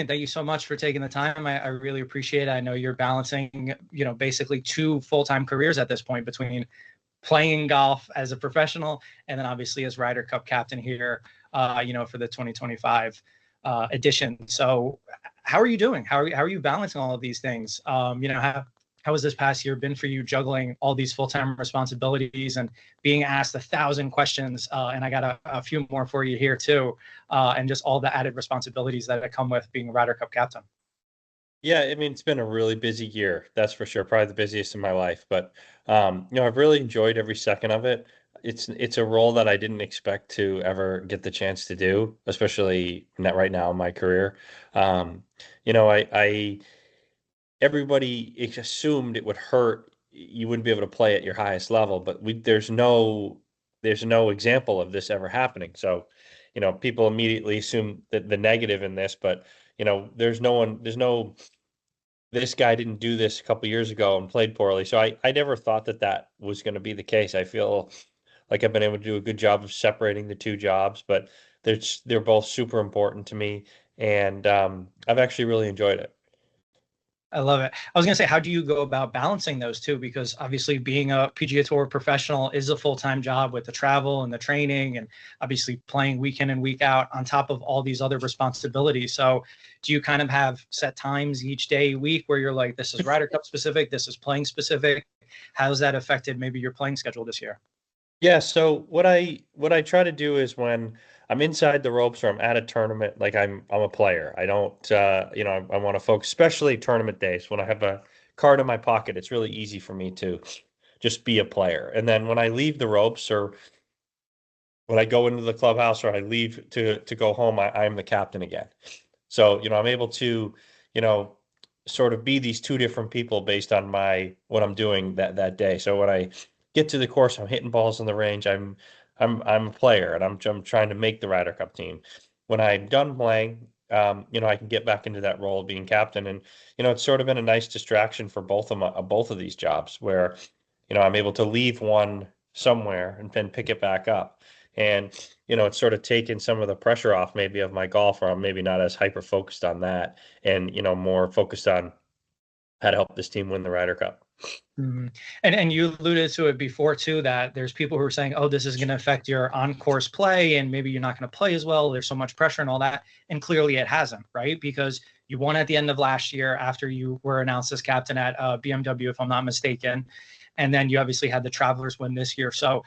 Thank you so much for taking the time. I really appreciate it. I know you're balancing, basically two full-time careers at this point between playing golf as a professional and then obviously as Ryder Cup captain here, for the 2025 edition. So how are you doing? How are you balancing all of these things? How has this past year been for you, juggling all these full-time responsibilities and being asked 1,000 questions? And I got a few more for you here too, and just all the added responsibilities that come with being a Ryder Cup captain. Yeah, I mean, it's been a really busy year, that's for sure. Probably the busiest in my life, but I've really enjoyed every second of it. It's a role that I didn't expect to ever get the chance to do, especially not right now in my career. Um, I everybody assumed it would hurt. You wouldn't be able to play at your highest level, but there's no example of this ever happening. So, people immediately assume that the negative in this, but there's no this guy didn't do this a couple years ago and played poorly. So I never thought that that was going to be the case. I feel like I've been able to do a good job of separating the two jobs, but they're both super important to me, and I've actually really enjoyed it. I love it. I was going to say, how do you go about balancing those two? Because obviously, being a PGA Tour professional is a full-time job with the travel and the training, and obviously playing week in and week out on top of all these other responsibilities. So, do you kind of have set times each day, week, where you're like, this is Ryder Cup specific, this is playing specific? How's that affected maybe your playing schedule this year? Yeah, so what I try to do is when I'm inside the ropes or I'm at a tournament, like I'm a player. I don't I want to focus, especially tournament days when I have a card in my pocket. It's really easy for me to just be a player. And then when I leave the ropes or when I go into the clubhouse or I leave to go home, I'm the captain again. So, I'm able to, you know, sort of be these two different people based on my what I'm doing that day. So when I get to the course, I'm hitting balls in the range. I'm a player and I'm trying to make the Ryder Cup team. When I'm done playing, I can get back into that role of being captain, and it's sort of been a nice distraction for both of these jobs where I'm able to leave one somewhere and then pick it back up. And, it's sort of taken some of the pressure off maybe of my golf, or I'm maybe not as hyper focused on that and, more focused on how to help this team win the Ryder Cup. Mhm. And you alluded to it before too, that there's people who are saying, oh, this is going to affect your on-course play and maybe you're not going to play as well. There's so much pressure and all that. And clearly it hasn't, right? Because you won at the end of last year after you were announced as captain at BMW, if I'm not mistaken. And then you obviously had the Travelers win this year. So,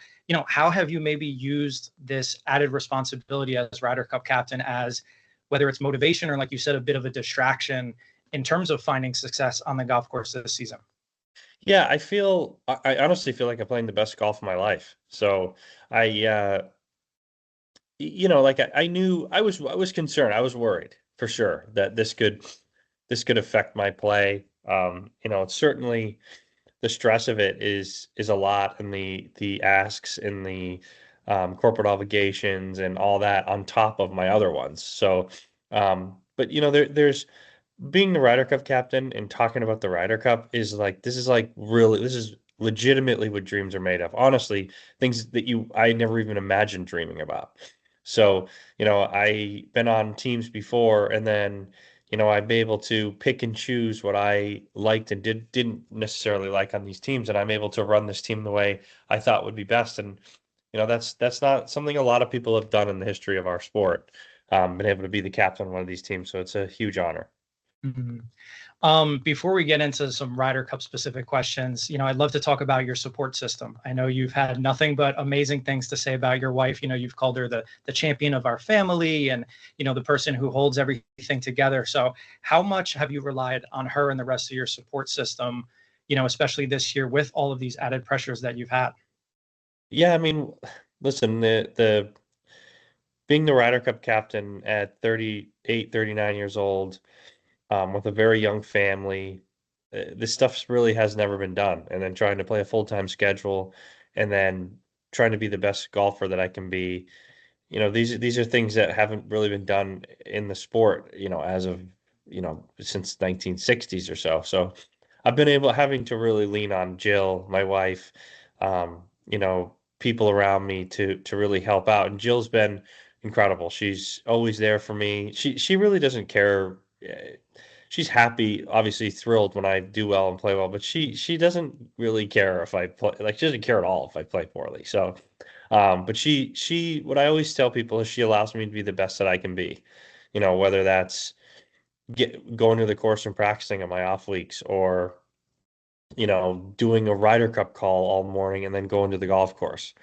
how have you maybe used this added responsibility as Ryder Cup captain as, whether it's motivation or, like you said, a bit of a distraction in terms of finding success on the golf course this season? Yeah, I honestly feel like I'm playing the best golf of my life. So I, like I knew I was concerned. I was worried for sure that this could affect my play. It's certainly the stress of it is a lot, and the asks and the corporate obligations and all that on top of my other ones. So, but there's being the Ryder Cup captain and talking about the Ryder Cup this is legitimately what dreams are made of. Honestly, things that I never even imagined dreaming about. So, I been on teams before, and then I'm able to pick and choose what I liked and didn't necessarily like on these teams, and I'm able to run this team the way I thought would be best. And that's not something a lot of people have done in the history of our sport. Been able to be the captain of one of these teams, so it's a huge honor. Mhm. Before we get into some Ryder Cup specific questions, I'd love to talk about your support system. I know you've had nothing but amazing things to say about your wife. You've called her the champion of our family and, the person who holds everything together. So how much have you relied on her and the rest of your support system, especially this year with all of these added pressures that you've had? Yeah, I mean, listen, the being the Ryder Cup captain at 38, 39 years old, with a very young family, this stuff really has never been done. And then trying to play a full-time schedule and then trying to be the best golfer that I can be. These are things that haven't really been done in the sport, as of, since 1960s or so. So I've been having to really lean on Jill, my wife, people around me to really help out. And Jill's been incredible. She's always there for me. She really doesn't care, she's happy, obviously thrilled when I do well and play well, but she doesn't really care if I play, like she doesn't care at all if I play poorly. So, but she what I always tell people is she allows me to be the best that I can be. Whether that's going to the course and practicing on my off weeks, or doing a Ryder Cup call all morning and then going to the golf course,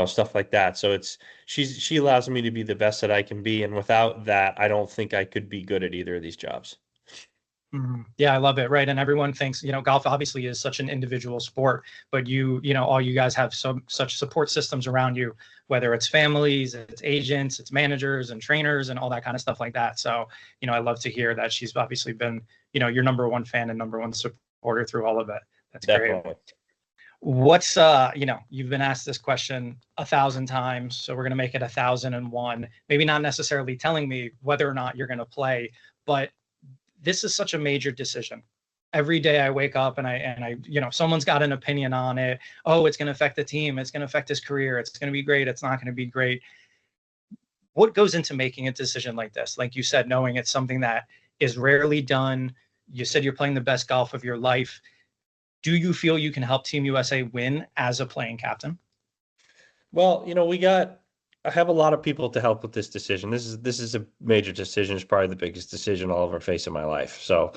stuff like that. So she allows me to be the best that I can be, and without that, I don't think I could be good at either of these jobs. Yeah, I love it. Right. And everyone thinks, golf obviously is such an individual sport, but all you guys have such support systems around you, whether it's families, it's agents, it's managers and trainers and all that kind of stuff like that. So, I love to hear that she's obviously been, your number one fan and number one supporter through all of it. That's Definitely. great. What's, you've been asked this question 1,000 times, so we're going to make it 1,001, maybe not necessarily telling me whether or not you're going to play, but this is such a major decision. Every day I wake up and I, someone's got an opinion on it. Oh, it's going to affect the team. It's going to affect his career. It's going to be great. It's not going to be great. What goes into making a decision like this? Like you said, knowing it's something that is rarely done. You said you're playing the best golf of your life. Do you feel you can help Team USA win as a playing captain? Well, I have a lot of people to help with this decision. This is a major decision. It's probably the biggest decision I'll ever face in my life. So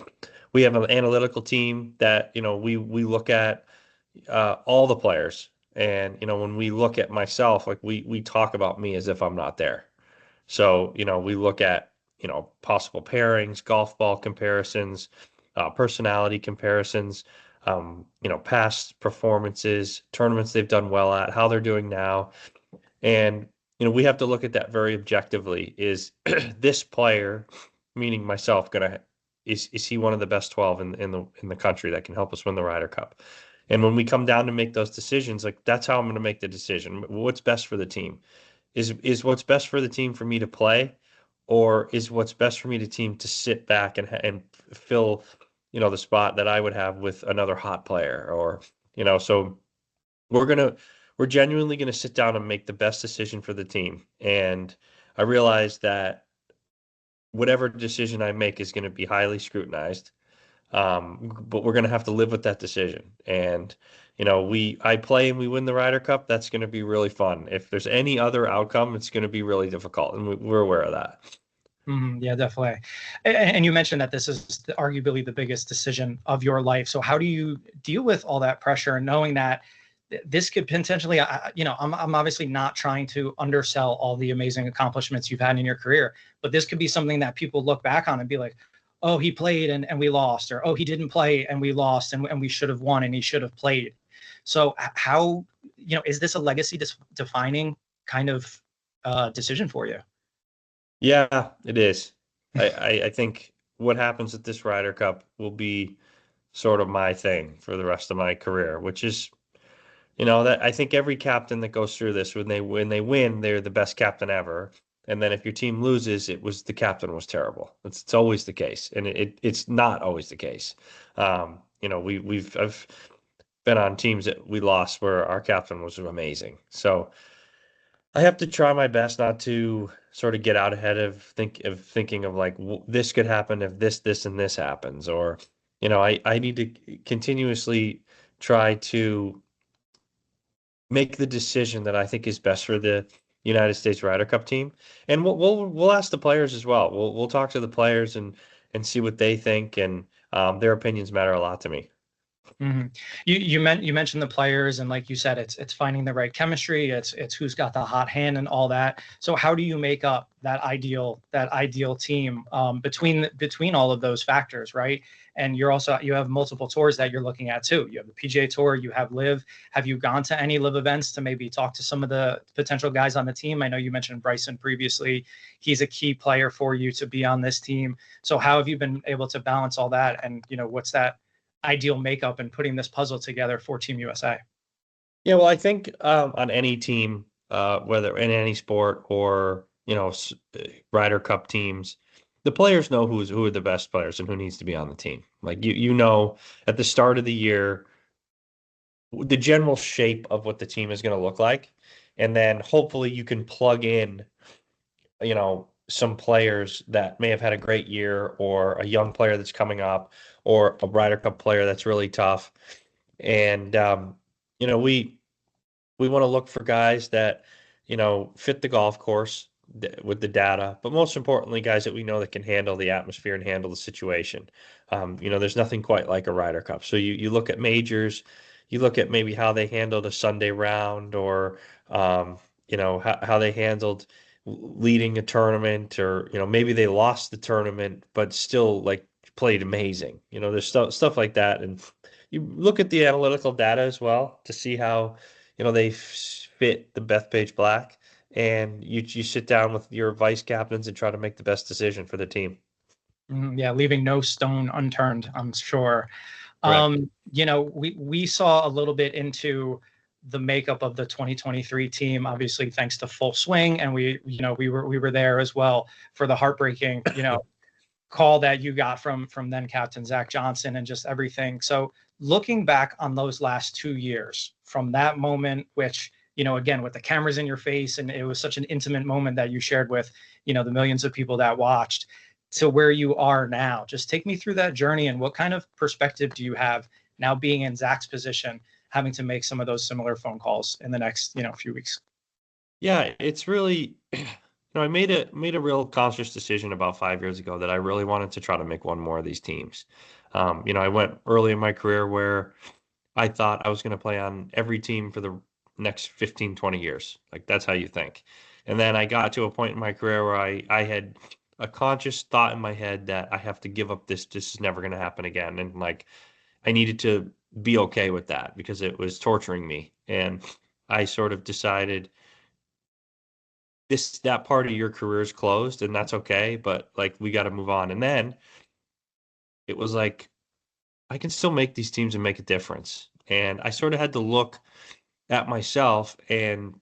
we have an analytical team that, we look at all the players. And, when we look at myself, like we talk about me as if I'm not there. So, we look at, possible pairings, golf ball comparisons, personality comparisons, past performances, tournaments they've done well at, how they're doing now. And, we have to look at that very objectively. Is this player, meaning myself, is he one of the best 12 in the country that can help us win the Ryder Cup? And when we come down to make those decisions, like that's how I'm going to make the decision. What's best for the team? Is what's best for the team for me to play, or is what's best for me to team to sit back and fill, the spot that I would have with another hot player, or, so we're genuinely going to sit down and make the best decision for the team. And I realize that whatever decision I make is going to be highly scrutinized. But we're going to have to live with that decision. And, I play and we win the Ryder Cup. That's going to be really fun. If there's any other outcome, it's going to be really difficult. And we're aware of that. Yeah, definitely. And you mentioned that this is arguably the biggest decision of your life. So how do you deal with all that pressure and knowing that this could potentially, I'm obviously not trying to undersell all the amazing accomplishments you've had in your career, but this could be something that people look back on and be like, oh, he played and we lost, or, oh, he didn't play and we lost and we should have won and he should have played. So how, is this a legacy defining kind of decision for you? Yeah, it is. I think what happens at this Ryder Cup will be sort of my thing for the rest of my career, which is, that I think every captain that goes through this, when they win, they're the best captain ever. And then if your team loses, the captain was terrible. It's always the case, and it's not always the case. I've been on teams that we lost where our captain was amazing. So I have to try my best not to sort of get out ahead of thinking of like this could happen if this and this happens, or I need to continuously try to make the decision that I think is best for the United States Ryder Cup team. And we'll ask the players as well. We'll talk to the players and see what they think, and their opinions matter a lot to me. Mm-hmm. You mentioned the players, and like you said, it's finding the right chemistry. It's who's got the hot hand and all that. So how do you make up that ideal team between all of those factors, right? And you have multiple tours that you're looking at too. You have the PGA Tour, you have Live. Have you gone to any Live events to maybe talk to some of the potential guys on the team? I know you mentioned Bryson previously. He's a key player for you to be on this team. So how have you been able to balance all that? And what's that ideal makeup and putting this puzzle together for Team USA? Yeah, well, I think on any team, whether in any sport or Ryder Cup teams, the players know who are the best players and who needs to be on the team. Like at the start of the year, the general shape of what the team is going to look like, and then hopefully you can plug in, some players that may have had a great year, or a young player that's coming up, or a Ryder Cup player that's really tough. And you know, we want to look for guys that, you know, fit the golf course with the data, but most importantly, guys that we know that can handle the atmosphere and handle the situation. You know, there's nothing quite like a Ryder Cup. So you look at majors, you look at maybe how they handled a Sunday round, or you know, how they handled leading a tournament, or you know, maybe they lost the tournament but still like played amazing. You know, there's stuff like that, and you look at the analytical data as well to see how, you know, they fit the Bethpage Black, and you sit down with your vice captains and try to make the best decision for the team. Yeah, leaving no stone unturned, I'm sure. Correct. You know, we saw a little bit into the makeup of the 2023 team, obviously thanks to Full Swing, and we were there as well for the heartbreaking, call that you got from then captain Zach Johnson and just everything. So looking back on those last 2 years from that moment, which, again, with the cameras in your face, and it was such an intimate moment that you shared with, the millions of people that watched, to where you are now, just take me through that journey, and what kind of perspective do you have now being in Zach's position, having to make some of those similar phone calls in the next, few weeks? Yeah, it's really, I made a real conscious decision about 5 years ago that I really wanted to try to make one more of these teams. I went early in my career where I thought I was going to play on every team for the next 15, 20 years. Like, that's how you think. And then I got to a point in my career where I had a conscious thought in my head that I have to give up this. This is never going to happen again. And like, I needed to be okay with that because it was torturing me. And I sort of decided that part of your career is closed, and that's okay, but like, we got to move on. And then it was like, I can still make these teams and make a difference. And I sort of had to look at myself and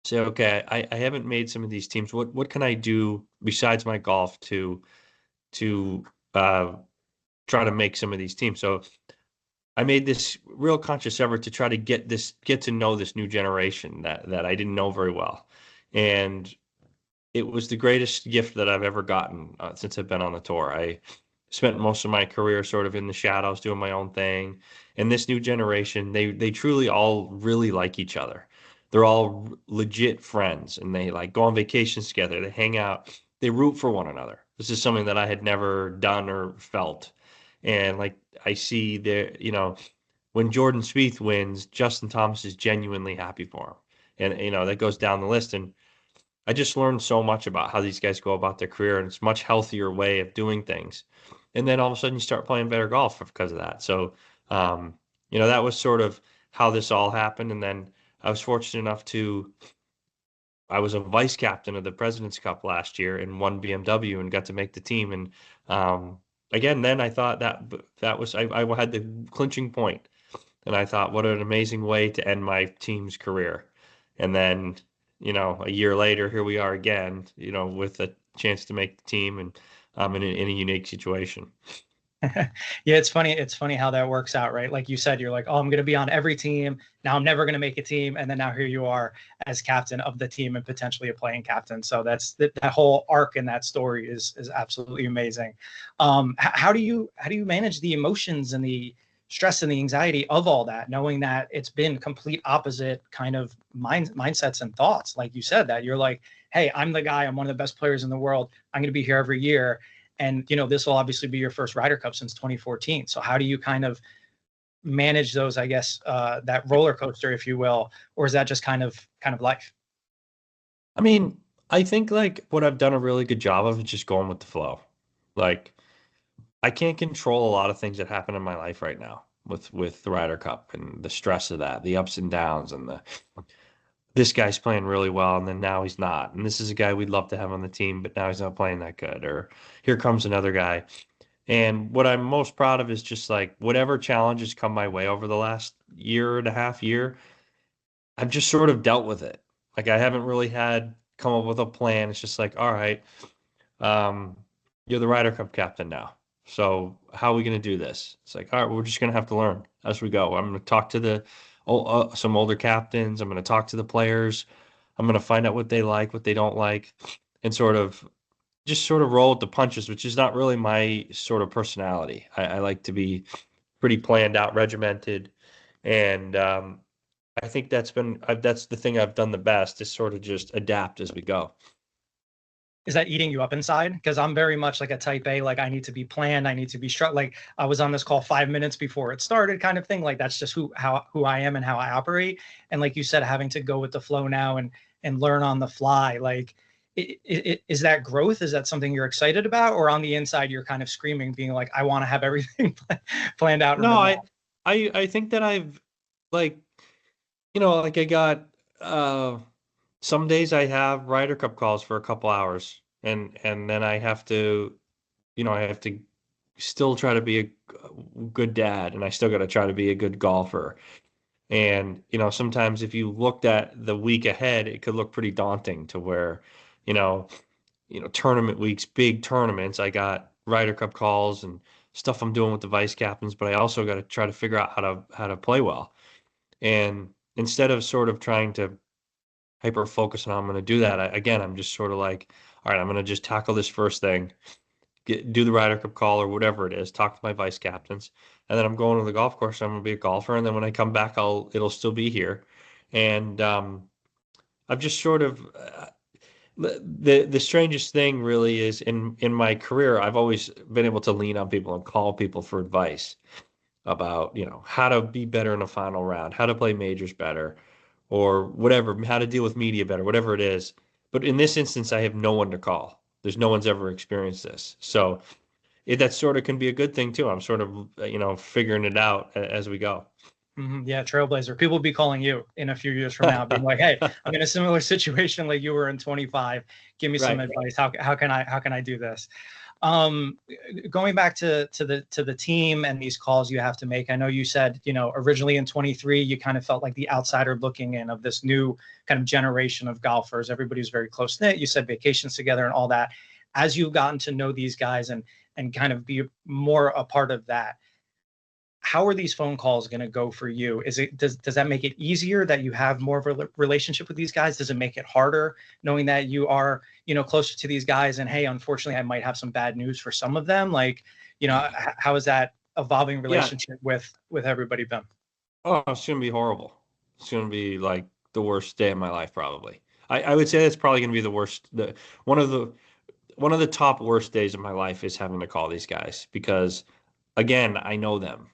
say, okay, I haven't made some of these teams. What can I do besides my golf to uh, try to make some of these teams? So I made this real conscious effort to try to get to know this new generation that I didn't know very well. And it was the greatest gift that I've ever gotten since I've been on the tour. I spent most of my career sort of in the shadows doing my own thing. And this new generation, they truly all really like each other. They're all legit friends, and they like go on vacations together. They hang out. They root for one another. This is something that I had never done or felt. And like, I see there, when Jordan Spieth wins, Justin Thomas is genuinely happy for him. And that goes down the list. And I just learned so much about how these guys go about their career, and it's a much healthier way of doing things. And then all of a sudden you start playing better golf because of that. So, that was sort of how this all happened. And then I was fortunate enough I was a vice captain of the President's Cup last year and won BMW and got to make the team. And again, then I thought that was, I had the clinching point. And I thought, what an amazing way to end my team's career. And then, a year later, here we are again, with a chance to make the team, and in a unique situation. Yeah, it's funny. It's funny how that works out, right? Like you said, you're like, oh, I'm going to be on every team. Now I'm never going to make a team. And then now here you are as captain of the team and potentially a playing captain. So that whole arc in that story is absolutely amazing. How do you manage the emotions and the stress and the anxiety of all that, knowing that it's been complete opposite kind of mindsets and thoughts? Like you said, that you're like, hey, I'm the guy, I'm one of the best players in the world, I'm going to be here every year. And, this will obviously be your first Ryder Cup since 2014. So how do you kind of manage those, I guess, that roller coaster, if you will, or is that just kind of life? I mean, I think like what I've done a really good job of is just going with the flow. Like, I can't control a lot of things that happen in my life right now with the Ryder Cup and the stress of that, the ups and downs, and this guy's playing really well, and then now he's not. And this is a guy we'd love to have on the team, but now he's not playing that good. Or here comes another guy. And what I'm most proud of is just like whatever challenges come my way over the last year and a half year, I've just sort of dealt with it. Like, I haven't really had come up with a plan. It's just like, all right, um, you're the Ryder Cup captain now. So how are we going to do this? It's like, all right, we're just going to have to learn as we go. I'm going to talk to some older captains. I'm going to talk to the players. I'm going to find out what they like, what they don't like, and sort of just sort of roll with the punches, which is not really my sort of personality. I like to be pretty planned out, regimented, and I think that's the thing I've done the best is sort of just adapt as we go. Is that eating you up inside? Because I'm very much like a type A, like I need to be planned, I need to be struck. Like I was on this call 5 minutes before it started, kind of thing. Like that's just who I am and how I operate. And like you said, having to go with the flow now and learn on the fly. Like, is that growth? Is that something you're excited about, or on the inside you're kind of screaming, being like, I want to have everything planned out and No, written I out? I think that I've like like I got some days I have Ryder Cup calls for a couple hours, and then I have to I have to still try to be a good dad, and I still got to try to be a good golfer. And sometimes if you looked at the week ahead, it could look pretty daunting to where, you know, tournament weeks, big tournaments. I got Ryder Cup calls and stuff I'm doing with the vice captains, but I also got to try to figure out how to play well. And instead of sort of trying to hyper focus on how I'm going to do that, again, I'm just sort of like, all right, I'm going to just tackle this first thing, do the Ryder Cup call or whatever it is, talk to my vice captains, and then I'm going to the golf course. I'm going to be a golfer, and then when I come back, it'll still be here. And I've just sort of the strangest thing really is in my career, I've always been able to lean on people and call people for advice about how to be better in the final round, how to play majors better, or whatever, how to deal with media better, whatever it is. But in this instance, I have no one to call. There's no one's ever experienced this, so that sort of can be a good thing too. I'm sort of figuring it out as we go. Yeah, trailblazer. People will be calling you in a few years from now, being like, "Hey, I'm in a similar situation like you were in 25. Give me some Right. advice. How can I do this?" Um, Going back to the team and these calls you have to make. I know you said, originally in 23, you kind of felt like the outsider looking in of this new kind of generation of golfers. Everybody was very close knit. You said vacations together and all that. As you've gotten to know these guys and kind of be more a part of that, how are these phone calls going to go for you? Does that make it easier that you have more of a relationship with these guys? Does it make it harder knowing that you are, closer to these guys and, hey, unfortunately I might have some bad news for some of them? Like, how is that evolving Yeah. relationship with everybody been? Oh, it's gonna be horrible. It's gonna be like the worst day of my life, probably. I would say that's probably gonna be the worst. One of the one of the top worst days of my life is having to call these guys because, again, I know them.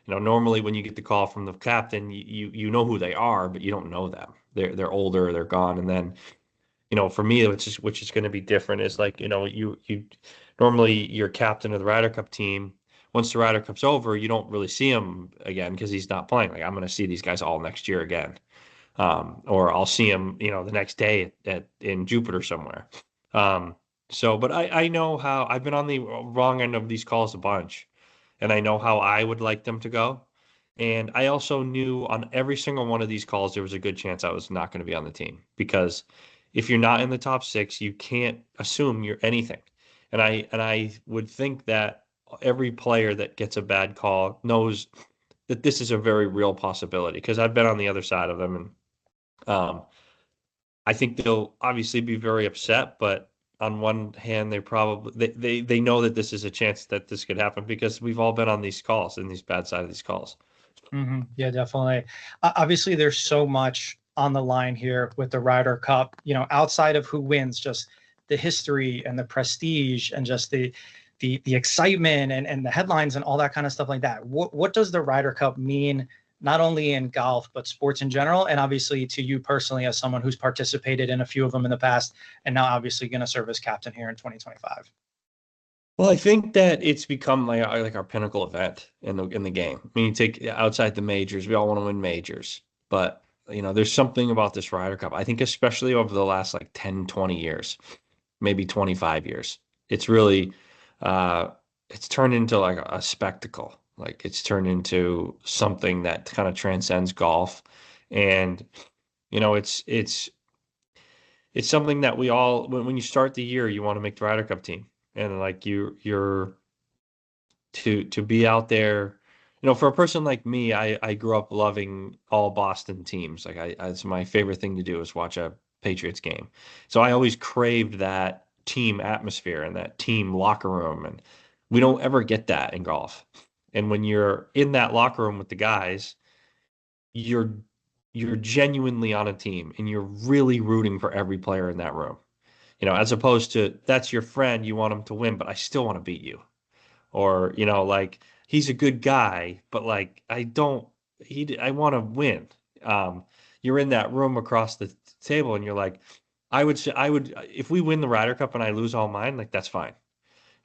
Normally when you get the call from the captain, you know who they are, but you don't know them. They're older, they're gone, and then for me, which is going to be different is like you normally you're captain of the Ryder Cup team. Once the Ryder Cup's over, you don't really see him again because he's not playing. Like I'm going to see these guys all next year again, or I'll see him the next day in Jupiter somewhere. Um, but I know how I've been on the wrong end of these calls a bunch, and I know how I would like them to go. And I also knew on every single one of these calls, there was a good chance I was not going to be on the team because if you're not in the top six, you can't assume you're anything. And I would think that every player that gets a bad call knows that this is a very real possibility because I've been on the other side of them, and I think they'll obviously be very upset, but on one hand, they know that this is a chance that this could happen because we've all been on these calls and these bad side of these calls. Yeah, definitely. Obviously, there's so much on the line here with the Ryder Cup. Outside of who wins, just the history and the prestige and just the excitement and the headlines and all that kind of stuff like that. What does the Ryder Cup mean, not only in golf but sports in general, and obviously to you personally as someone who's participated in a few of them in the past and now obviously going to serve as captain here in 2025? Well, I think that it's become like our pinnacle event in the game. I mean, you take outside the majors, we all want to win majors, but there's something about this Ryder Cup. I think especially over the last like 10, 20 years, maybe 25 years, it's really uh it's turned into like a spectacle. Like it's turned into something that kind of transcends golf. And it's something that we all when you start the year, you want to make the Ryder Cup team. And like you're to be out there. For a person like me, I grew up loving all Boston teams. Like it's my favorite thing to do is watch a Patriots game. So I always craved that team atmosphere and that team locker room. And we don't ever get that in golf. And when you're in that locker room with the guys, you're you're genuinely on a team and you're really rooting for every player in that room. As opposed to that's your friend, you want him to win, but I still want to beat you. Or, like he's a good guy, but like I want to win. Um, you're in that room across the table and you're like, if we win the Ryder Cup and I lose all mine, like that's fine.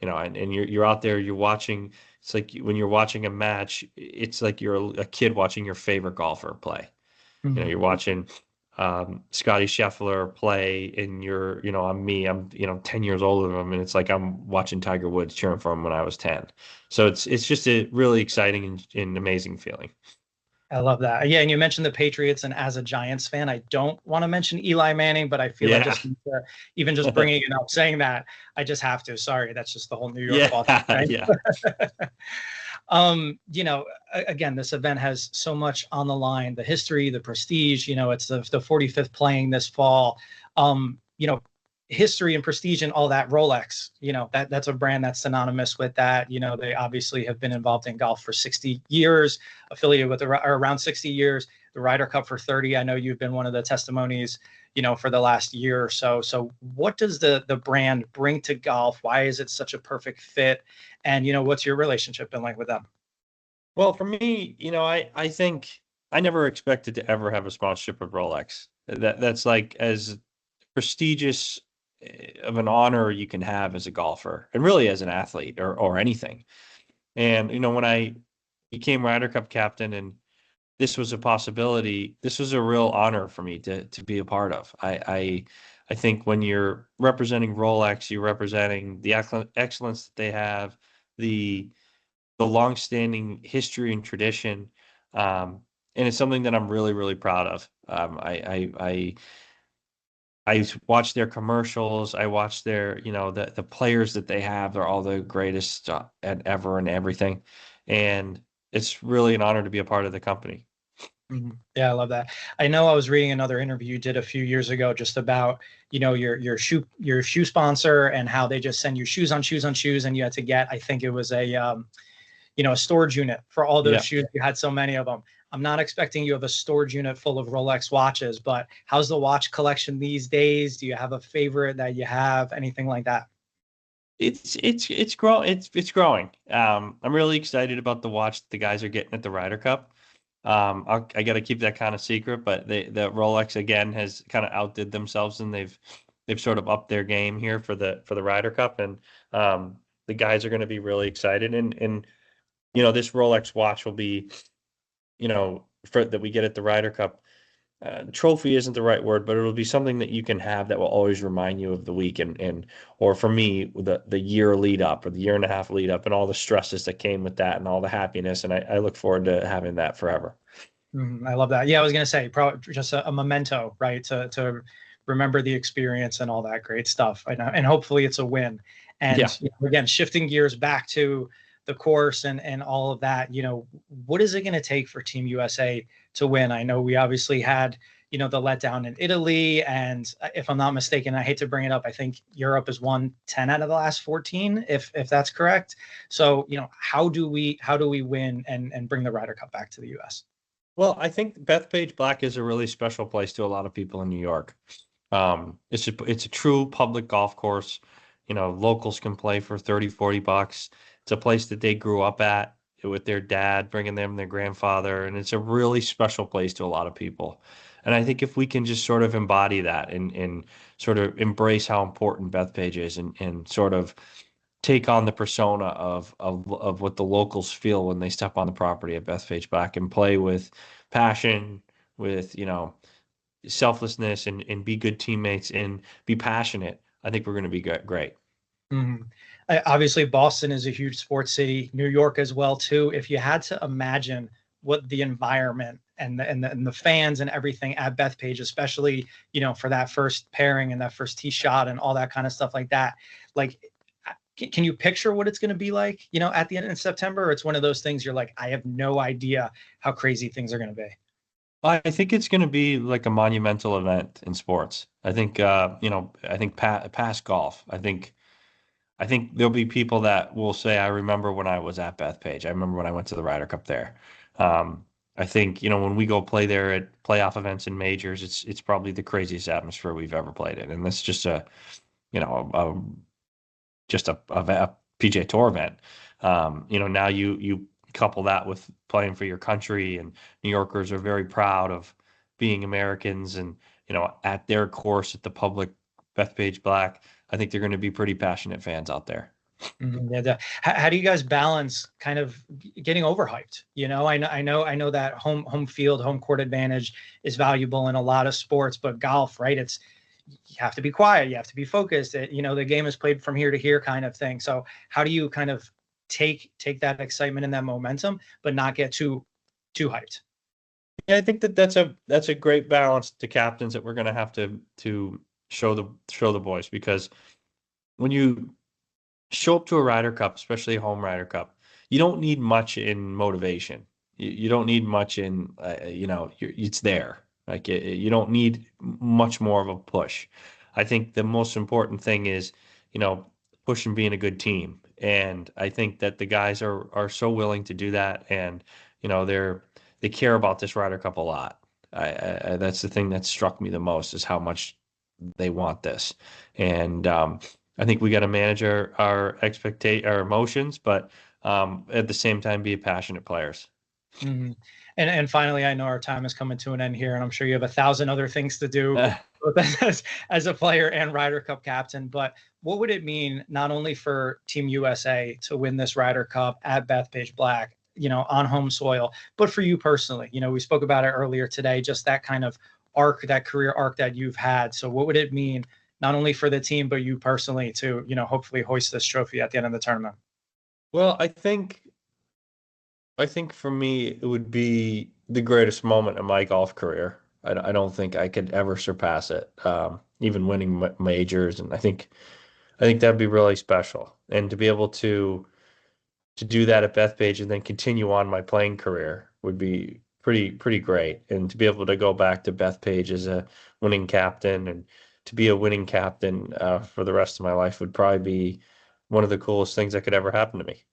And you're out there, you're watching. It's like when you're watching a match, it's like you're a kid watching your favorite golfer play. Mhm. You're watching Scotty Scheffler play, and I'm 10 years older than him, and it's like I'm watching Tiger Woods cheering for him when I was 10. So it's just a really exciting and amazing feeling. I love that. Yeah, and you mentioned the Patriots, and as a Giants fan, I don't want to mention Eli Manning, but I feel I Yeah. just need to, even just bringing it up, saying that, I just have to. Sorry, that's just the whole New York Yeah. Boston thing. Yeah. Again, this event has so much on the line, the history, the prestige. It's the 45th playing this fall. History and prestige and all that. Rolex, that's a brand that's synonymous with that. They obviously have been involved in golf for 60 years, affiliated with around 60 years, the Ryder Cup for 30. I know you've been one of the testimonies, for the last year or so. So what does the brand bring to golf? Why is it such a perfect fit? And, what's your relationship been like with them? Well, for me, I think I never expected to ever have a sponsorship with Rolex. That's like as prestigious of an honor you can have as a golfer and really as an athlete or anything. And, when I became Ryder Cup captain and this was a possibility, this was a real honor for me to be a part of. I think when you're representing Rolex, you're representing the excellence that they have, the longstanding history and tradition. And it's something that I'm really, really proud of. I watch their commercials. I watch their, the players that they have. They're all the greatest ever and everything. And it's really an honor to be a part of the company. Mhm. Yeah, I love that. I know I was reading another interview you did a few years ago just about, your shoe sponsor and how they just send you shoes on shoes on shoes, and you had to get, I think it was a storage unit for all those Yeah. shoes. You had so many of them. I'm not expecting you have a storage unit full of Rolex watches, but how's the watch collection these days? Do you have a favorite that you have? Anything like that? It's growing. I'm really excited about the watch that the guys are getting at the Ryder Cup. I got to keep that kind of secret, but the Rolex again has kind of outdid themselves, and they've sort of upped their game here for the Ryder Cup, and the guys are going to be really excited. And this Rolex watch will be, for that we get at the Ryder Cup. Trophy isn't the right word, but it'll be something that you can have that will always remind you of the week or for me, the year lead up or the year and a half lead up and all the stresses that came with that and all the happiness. And I look forward to having that forever. I love that. Yeah, I was gonna say probably just a memento, right? To remember the experience and all that great stuff. And hopefully it's a win. Yeah. And again, shifting gears back to the course and all of that, what is it going to take for Team USA to win? I know we obviously had, the letdown in Italy, and if I'm not mistaken, I hate to bring it up, I think Europe has won 10 out of the last 14, if that's correct. So, how do we win and bring the Ryder Cup back to the US? Well, I think Bethpage Black is a really special place to a lot of people in New York. It's a true public golf course. Locals can play for 30, 40 bucks. It's a place that they grew up at with their dad, bringing them their grandfather. And it's a really special place to a lot of people. And I think if we can just sort of embody that and sort of embrace how important Bethpage is and sort of take on the persona of what the locals feel when they step on the property at Bethpage Black and play with passion, with, selflessness and be good teammates and be passionate, I think we're going to be great. Mhm. Obviously, Boston is a huge sports city, New York as well too. If you had to imagine what the environment and the fans and everything at Bethpage, especially for that first pairing and that first tee shot and all that kind of stuff like that, like can you picture what it's going to be like, at the end of September? Or it's one of those things you're like, I have no idea how crazy things are going to be. I think it's going to be like a monumental event in sports. I think, I think past golf. I think there'll be people that will say, I remember when I was at Bethpage. I remember when I went to the Ryder Cup there. I think, when we go play there at playoff events and majors, it's probably the craziest atmosphere we've ever played in. And that's just you know, a PGA Tour event. Now you couple that with playing for your country, and New Yorkers are very proud of being Americans, and at their course at the public Bethpage Black, I think they're going to be pretty passionate fans out there. Yeah. How do you guys balance kind of getting overhyped? I know that home field, home court advantage is valuable in a lot of sports, but golf, right? You have to be quiet, you have to be focused. The game is played from here to here kind of thing. So how do you kind of take that excitement and that momentum, but not get too hyped? Yeah, I think that's a great balance to captains that we're going to have to show the boys, because when you show up to a Ryder Cup, especially a home Ryder Cup, you don't need much in motivation. You don't need much in, it's there. Like you don't need much more of a push. I think the most important thing is, push and being a good team. And I think that the guys are so willing to do that. And, they care about this Ryder Cup a lot. That's the thing that struck me the most, is how much they want this. And, I think we got to manage our emotions, but at the same time, be passionate players. Mm-hmm. And finally, I know our time is coming to an end here, and I'm sure you have 1,000 other things to do as a player and Ryder Cup captain. But what would it mean not only for Team USA to win this Ryder Cup at Bethpage Black, on home soil, but for you personally? We spoke about it earlier today, just that kind of arc, that career arc that you've had. So what would it mean not only for the team, but you personally to, hopefully hoist this trophy at the end of the tournament? Well, I think for me, it would be the greatest moment of my golf career. I don't think I could ever surpass it, even winning majors. And I think that'd be really special. And to be able to do that at Bethpage and then continue on my playing career would be pretty great. And to be able to go back to Bethpage as a winning captain, and to be a winning captain for the rest of my life, would probably be one of the coolest things that could ever happen to me.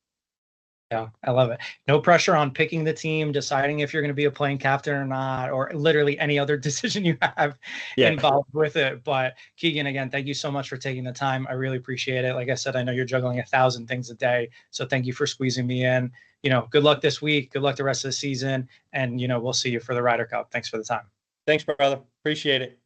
Yeah, I love it. No pressure on picking the team, deciding if you're going to be a playing captain or not, or literally any other decision you have Yeah. involved with it. But Keegan, again, thank you so much for taking the time. I really appreciate it. Like I said, I know you're juggling 1,000 things a day, so thank you for squeezing me in. Good luck this week. Good luck the rest of the season, and we'll see you for the Ryder Cup. Thanks for the time. Thanks, brother. Appreciate it.